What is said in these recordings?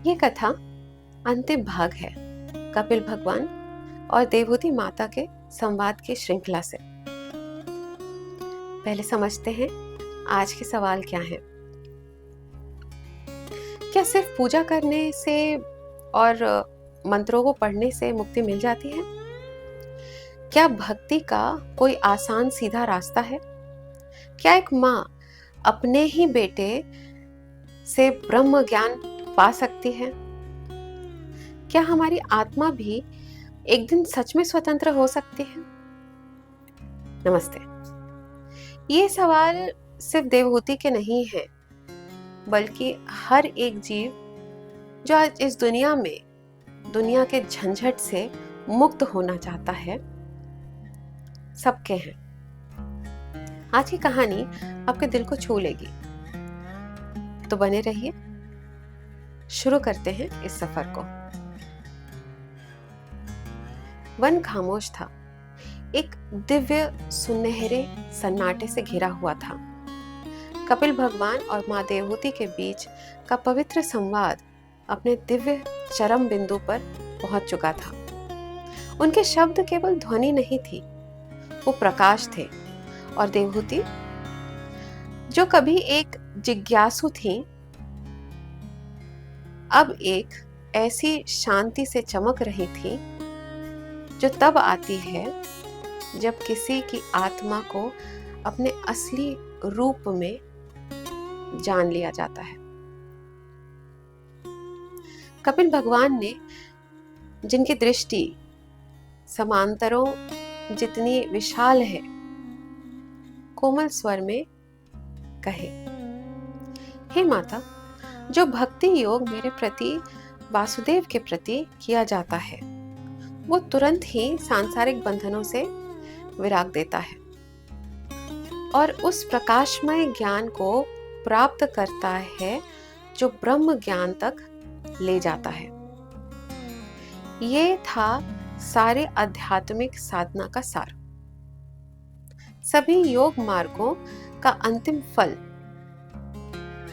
ये कथा अंतिम भाग है कपिल भगवान और देवहूति माता के संवाद की श्रृंखला से। पहले समझते हैं आज के सवाल क्या है। क्या सिर्फ पूजा करने से और मंत्रों को पढ़ने से मुक्ति मिल जाती है? क्या भक्ति का कोई आसान सीधा रास्ता है? क्या एक माँ अपने ही बेटे से ब्रह्म ज्ञान पा सकती है? क्या हमारी आत्मा भी एक दिन सच में स्वतंत्र हो सकती है? नमस्ते। ये सवाल सिर्फ देवहूति के नहीं है, बल्कि हर एक जीव जो आज इस दुनिया के झंझट से मुक्त होना चाहता है, सबके हैं। आज की कहानी आपके दिल को छू लेगी, तो बने रहिए। शुरू करते हैं इस सफर को। वन खामोश था, एक दिव्य सुनहरे सन्नाटे से घिरा हुआ था। कपिल भगवान और माँ देवहूति के बीच का पवित्र संवाद अपने दिव्य चरम बिंदु पर पहुंच चुका था। उनके शब्द केवल ध्वनि नहीं थी, वो प्रकाश थे। और देवहूति, जो कभी एक जिज्ञासु थी, अब एक ऐसी शांति से चमक रही थी जो तब आती है जब किसी की आत्मा को अपने असली रूप में जान लिया जाता है। कपिल भगवान ने, जिनकी दृष्टि समांतरों जितनी विशाल है, कोमल स्वर में कहे, हे माता, जो भक्ति योग मेरे प्रति वासुदेव के प्रति किया जाता है, वो तुरंत ही सांसारिक बंधनों से विराग देता है और उस प्रकाशमय ज्ञान को प्राप्त करता है जो ब्रह्म ज्ञान तक ले जाता है। ये था सारे आध्यात्मिक साधना का सार। सभी योग मार्गों का अंतिम फल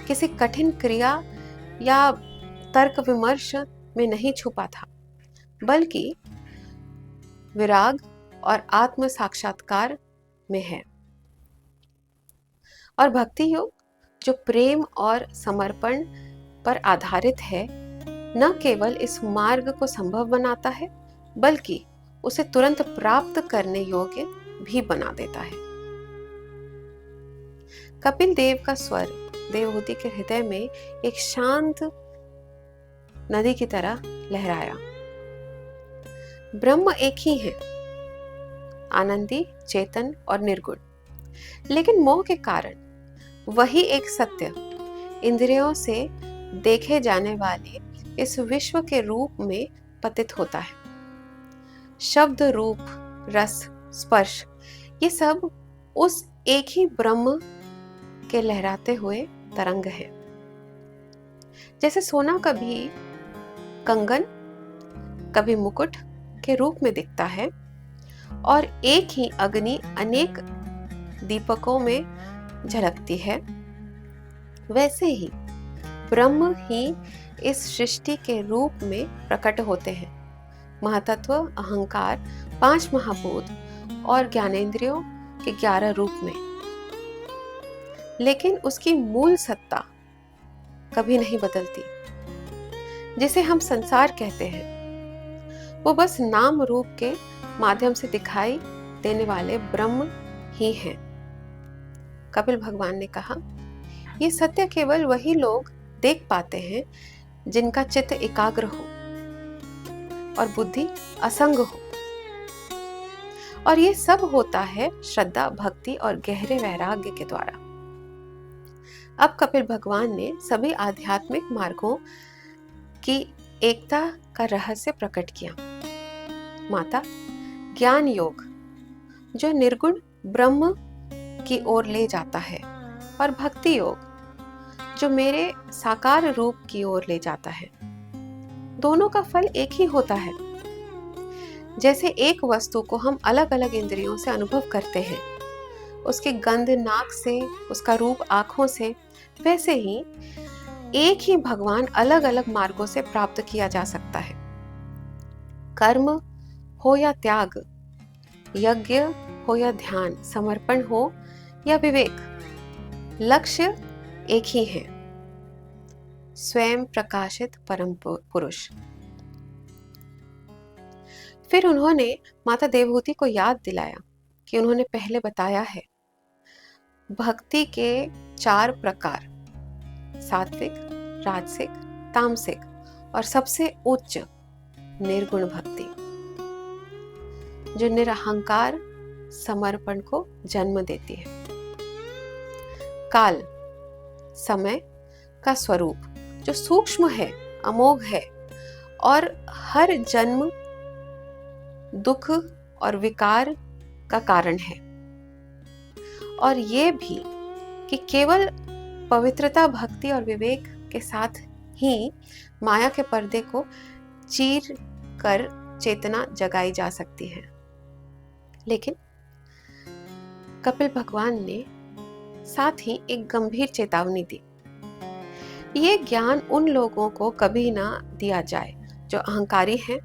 किसी कठिन क्रिया या तर्क विमर्श में नहीं छुपा था, बल्कि विराग और आत्म साक्षात्कार में है। और भक्ति योग, जो प्रेम और समर्पण पर आधारित है, न केवल इस मार्ग को संभव बनाता है, बल्कि उसे तुरंत प्राप्त करने योग्य भी बना देता है। कपिल देव का स्वर देवहूति के हृदय में एक शांत नदी की तरह लहराया। ब्रह्म एक ही है, आनंदी, चेतन और निर्गुण, लेकिन मोह के कारण वही एक सत्य इंद्रियों से देखे जाने वाले इस विश्व के रूप में पतित होता है। शब्द, रूप, रस, स्पर्श, ये सब उस एक ही ब्रह्म के लहराते हुए तरंग है। जैसे सोना कभी कंगन, कभी मुकुट के रूप में दिखता है और एक ही अग्नि अनेक दीपकों में झलकती है, वैसे ही ब्रह्म ही इस सृष्टि के रूप में प्रकट होते हैं। महतत्व, अहंकार, 5 महाभूत और ज्ञानेंद्रियों के 11 रूप में। लेकिन उसकी मूल सत्ता कभी नहीं बदलती। जिसे हम संसार कहते हैं, वो बस नाम रूप के माध्यम से दिखाई देने वाले ब्रह्म ही हैं। कपिल भगवान ने कहा, ये सत्य केवल वही लोग देख पाते हैं जिनका चित्त एकाग्र हो और बुद्धि असंग हो। और ये सब होता है श्रद्धा, भक्ति और गहरे वैराग्य के द्वारा। अब कपिल भगवान ने सभी आध्यात्मिक मार्गों की एकता का रहस्य प्रकट किया। माता, ज्ञान योग, जो निर्गुण ब्रह्म की ओर ले जाता है, और भक्ति योग, जो मेरे साकार रूप की ओर ले जाता है, दोनों का फल एक ही होता है। जैसे एक वस्तु को हम अलग अलग इंद्रियों से अनुभव करते हैं, उसकी गंध नाक से, उसका रूप आँखों से, वैसे ही एक ही भगवान अलग अलग मार्गों से प्राप्त किया जा सकता है। कर्म हो या त्याग, यज्ञ हो या ध्यान, समर्पण हो या विवेक, लक्ष्य एक ही है, स्वयं प्रकाशित परम पुरुष। फिर उन्होंने माता देवहूति को याद दिलाया कि उन्होंने पहले बताया है भक्ति के 4 प्रकार, सात्विक, राजसिक, तामसिक और सबसे उच्च निर्गुण भक्ति, जो निरहंकार समर्पण को जन्म देती है। काल, समय का स्वरूप जो सूक्ष्म है, अमोघ है और हर जन्म दुख और विकार का कारण है, और ये भी कि केवल पवित्रता, भक्ति और विवेक के साथ ही माया के पर्दे को चीर कर चेतना जगाई जा सकती है। लेकिन कपिल भगवान ने साथ ही एक गंभीर चेतावनी दी। ये ज्ञान उन लोगों को कभी ना दिया जाए जो अहंकारी हैं,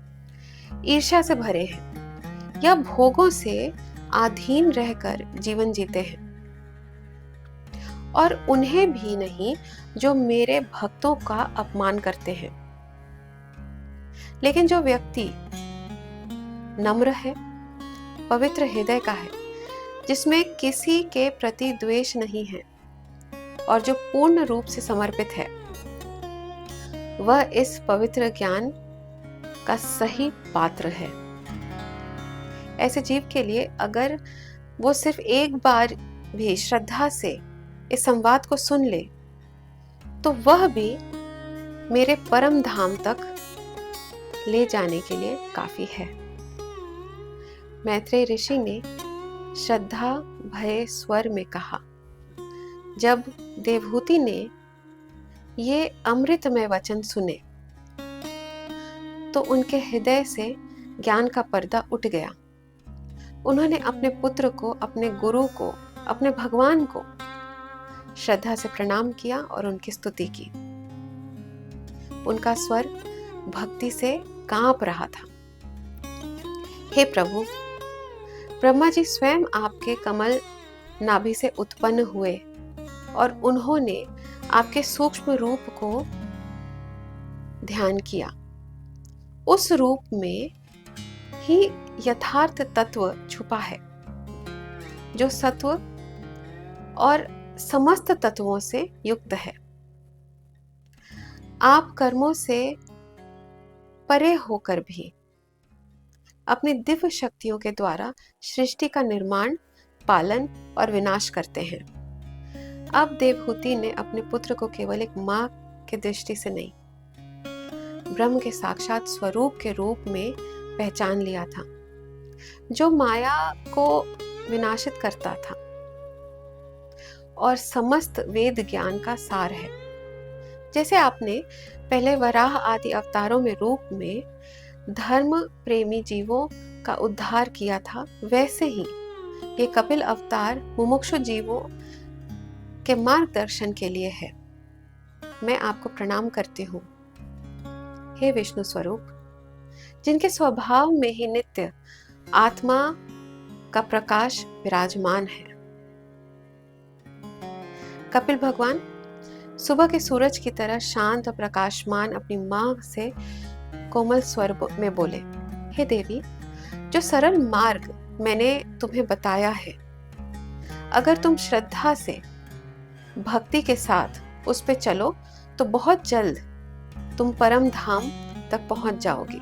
ईर्ष्या से भरे हैं या भोगों से अधीन रहकर जीवन जीते हैं, और उन्हें भी नहीं जो मेरे भक्तों का अपमान करते हैं। लेकिन जो व्यक्ति नम्र है, पवित्र हृदय का है, जिसमें किसी के प्रति द्वेष नहीं है और जो पूर्ण रूप से समर्पित है, वह इस पवित्र ज्ञान का सही पात्र है। ऐसे जीव के लिए अगर वो सिर्फ एक बार भी श्रद्धा से इस संवाद को सुन ले, तो वह भी मेरे परम धाम तक ले जाने के लिए काफी है। मैत्रेय ऋषि ने श्रद्धा भय स्वर में कहा। जब देवहूति ने ये अमृतमय वचन सुने तो उनके हृदय से ज्ञान का पर्दा उठ गया। उन्होंने अपने पुत्र को, अपने गुरु को, अपने भगवान को श्रद्धा से प्रणाम किया और उनकी स्तुति की। उनका स्वर भक्ति से कांप रहा था। हे प्रभु, ब्रह्मा जी स्वयं आपके कमल नाभि से उत्पन्न हुए और उन्होंने आपके सूक्ष्म रूप को ध्यान किया। उस रूप में ही यथार्थ तत्व छुपा है, जो सत्व और समस्त तत्वों से युक्त है। आप कर्मों से परे होकर भी अपनी दिव्य शक्तियों के द्वारा सृष्टि का निर्माण, पालन और विनाश करते हैं। अब देवहूति ने अपने पुत्र को केवल एक मां की दृष्टि से नहीं, ब्रह्म के साक्षात स्वरूप के रूप में पहचान लिया था, जो माया को विनाशित करता था और समस्त वेद ज्ञान का सार है। जैसे आपने पहले वराह आदि अवतारों में रूप में धर्म प्रेमी जीवों का उद्धार किया था, वैसे ही ये कपिल अवतार मुमुक्षु जीवों के मार्गदर्शन के लिए है। मैं आपको प्रणाम करती हूँ, हे विष्णु स्वरूप, जिनके स्वभाव में ही नित्य आत्मा का प्रकाश विराजमान है। कपिल भगवान सुबह के सूरज की तरह शांत और प्रकाशमान अपनी मां से कोमल स्वर में बोले, हे देवी, जो सरल मार्ग मैंने तुम्हें बताया है, अगर तुम श्रद्धा से भक्ति के साथ उस पे चलो तो बहुत जल्द तुम परम धाम तक पहुंच जाओगी।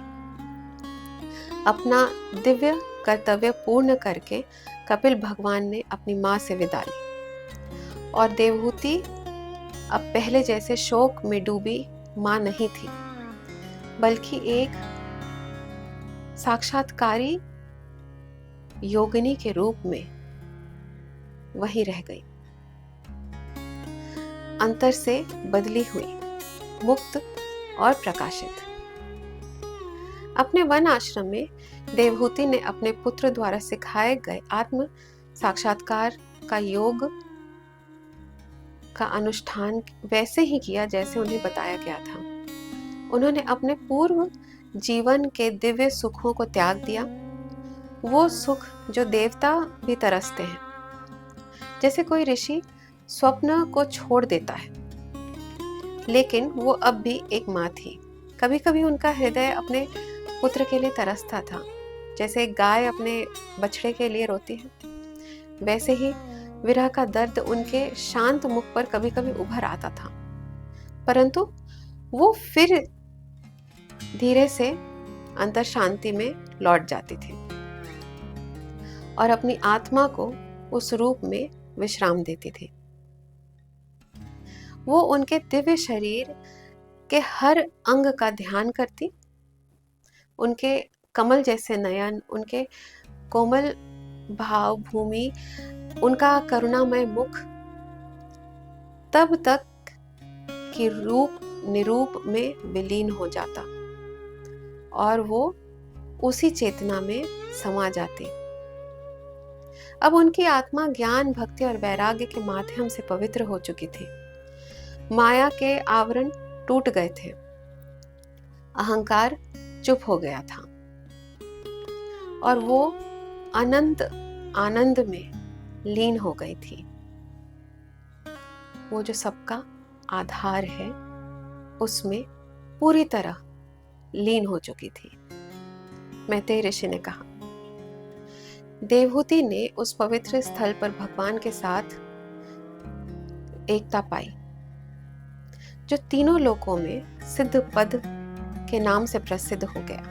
अपना दिव्य कर्तव्य पूर्ण करके कपिल भगवान ने अपनी मां से विदा ली और देवहूति अब पहले जैसे शोक में डूबी मां नहीं थी, बल्कि एक साक्षात्कारी योगिनी के रूप में वहीं रह गई, अंतर से बदली हुई, मुक्त और प्रकाशित। अपने वन आश्रम में देवहूति ने अपने पुत्र द्वारा सिखाए गए आत्म साक्षात्कार का योग का अनुष्ठान वैसे ही किया जैसे उन्हें बताया गया था। उन्होंने अपने पूर्व जीवन के दिव्य सुखों को त्याग दिया, वो सुख जो देवता भी तरसते हैं। जैसे कोई ऋषि स्वप्न को छोड़ देता है, लेकिन वो अब भी एक माँ थी। कभी कभी उनका हृदय अपने पुत्र के लिए तरसता था, जैसे एक गाय अपने बछड़े के लिए रोती है। वैसे ही विरह का दर्द उनके शांत मुख पर कभी कभी उभर आता था, परंतु वो फिर धीरे से अंतर शांति में लौट जाती थी और अपनी आत्मा को उस रूप में विश्राम देती थी। वो उनके दिव्य शरीर के हर अंग का ध्यान करती, उनके कमल जैसे नयन, उनके कोमल भाव भूमि, उनका करुणामय मुख तब तक कि रूप निरूप में विलीन हो जाता और वो उसी चेतना में समा जाती। अब उनकी आत्मा ज्ञान, भक्ति और वैराग्य के माध्यम से पवित्र हो चुकी थी। माया के आवरण टूट गए थे, अहंकार चुप हो गया था और वो अनंत आनंद में लीन हो गई थी। वो जो सबका आधार है उसमें पूरी तरह लीन हो चुकी थी। मैत्रेय ऋषि ने कहा, देवहूति ने उस पवित्र स्थल पर भगवान के साथ एकता पाई, जो तीनों लोकों में सिद्ध पद के नाम से प्रसिद्ध हो गया,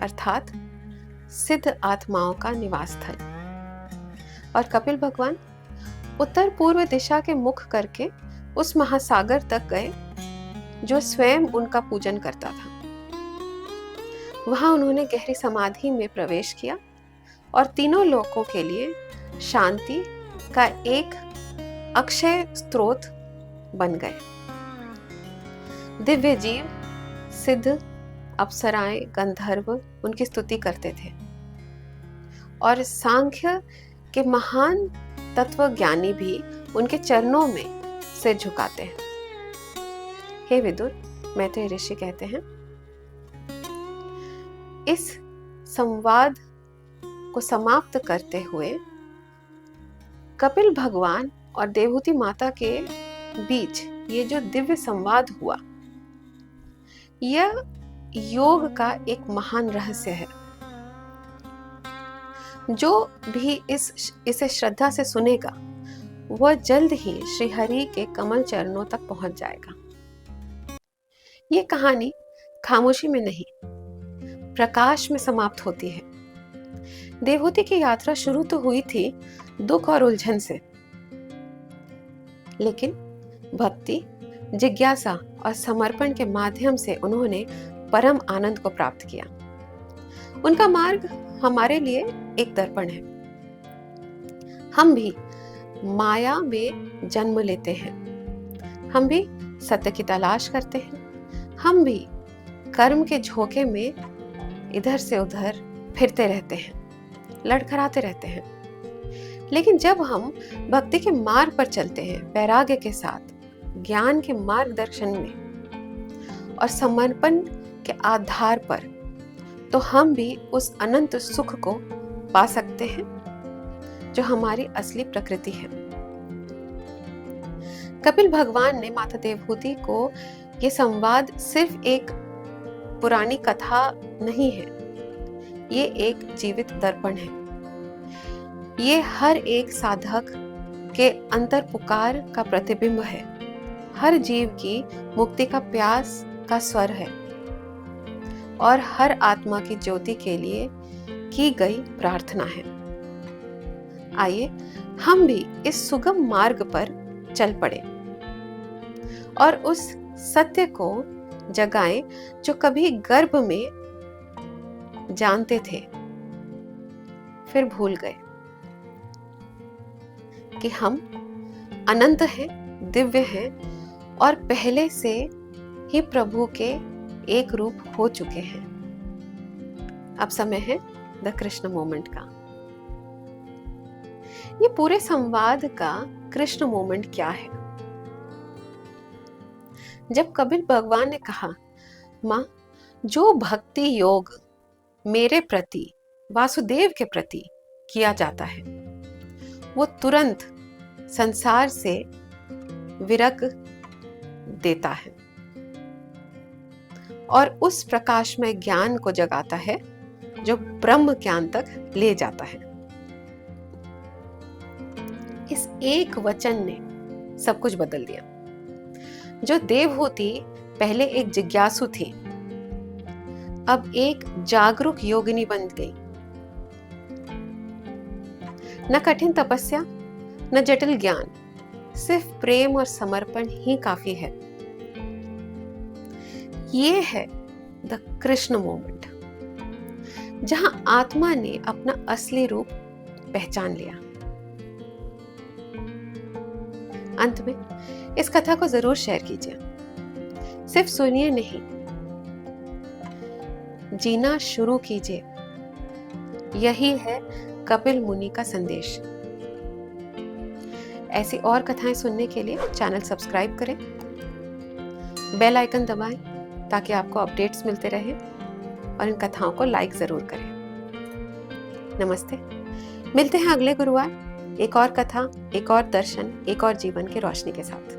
अर्थात सिद्ध आत्माओं का निवास स्थल। और कपिल भगवान उत्तर पूर्व दिशा के मुख करके उस महासागर तक गए जो स्वयं उनका पूजन करता था। वहां उन्होंने गहरी समाधि में प्रवेश किया और तीनों लोकों के लिए शांति का एक अक्षय स्रोत बन गए। दिव्य जीव, सिद्ध, अप्सराएं, गंधर्व उनकी स्तुति करते थे और सांख्य के महान तत्वज्ञानी भी उनके चरणों में सिर झुकाते हैं। हे विदुर, मैत्रेय ऋषि कहते हैं, इस संवाद को समाप्त करते हुए कपिल भगवान और देवहूति माता के बीच ये जो दिव्य संवाद हुआ, यह योग का एक महान रहस्य है। जो भी इसे श्रद्धा से सुनेगा वह जल्द ही श्री हरि के कमल चरणों तक पहुंच जाएगा। ये कहानी खामोशी में नहीं, प्रकाश में समाप्त होती है। देवहूति की यात्रा शुरू तो हुई थी दुख और उलझन से, लेकिन भक्ति, जिज्ञासा और समर्पण के माध्यम से उन्होंने परम आनंद को प्राप्त किया। उनका मार्ग हमारे लिए एक दर्पण है। हम भी माया में जन्म लेते हैं, हम भी सत्य की तलाश करते हैं, हम भी कर्म के झोंके में इधर से उधर फिरते रहते हैं, लड़खड़ाते रहते हैं। लेकिन जब हम भक्ति के मार्ग पर चलते हैं, वैराग्य के साथ, ज्ञान के मार्गदर्शन में और समर्पण के आधार पर, तो हम भी उस अनंत सुख को पा सकते हैं जो हमारी असली प्रकृति है। कपिल भगवान ने माता देवहूति को ये संवाद सिर्फ एक पुरानी कथा नहीं है, ये एक जीवित दर्पण है। ये हर एक साधक के अंतर पुकार का प्रतिबिंब है, हर जीव की मुक्ति का प्यास का स्वर है और हर आत्मा की ज्योति के लिए की गई प्रार्थना है। आइए हम भी इस सुगम मार्ग पर चल पड़े और उस सत्य को जगाएं जो कभी गर्भ में जानते थे फिर भूल गए कि हम अनंत हैं, दिव्य हैं और पहले से ही प्रभु के एक रूप हो चुके हैं। अब समय है द कृष्ण मोमेंट का। ये पूरे संवाद का कृष्ण मोमेंट क्या है? जब कबीर भगवान ने कहा, माँ, जो भक्ति योग मेरे प्रति, वासुदेव के प्रति किया जाता है, वो तुरंत संसार से विरग देता है और उस प्रकाशमय ज्ञान को जगाता है जो ब्रह्म ज्ञान तक ले जाता है। इस एक वचन ने सब कुछ बदल दिया। जो देवहूति पहले एक जिज्ञासु थी, अब एक जागरूक योगिनी बन गई। न कठिन तपस्या, न जटिल ज्ञान, सिर्फ प्रेम और समर्पण ही काफी है। ये है द कृष्ण मोमेंट, जहां आत्मा ने अपना असली रूप पहचान लिया। अंत में इस कथा को जरूर शेयर कीजिए। सिर्फ सुनिए नहीं, जीना शुरू कीजिए। यही है कपिल मुनि का संदेश। ऐसी और कथाएं सुनने के लिए चैनल सब्सक्राइब करें, बेल आइकन दबाएं ताकि आपको अपडेट्स मिलते रहें और इन कथाओं को लाइक जरूर करें। नमस्ते, मिलते हैं अगले गुरुवार एक और कथा, एक और दर्शन, एक और जीवन की रोशनी के साथ।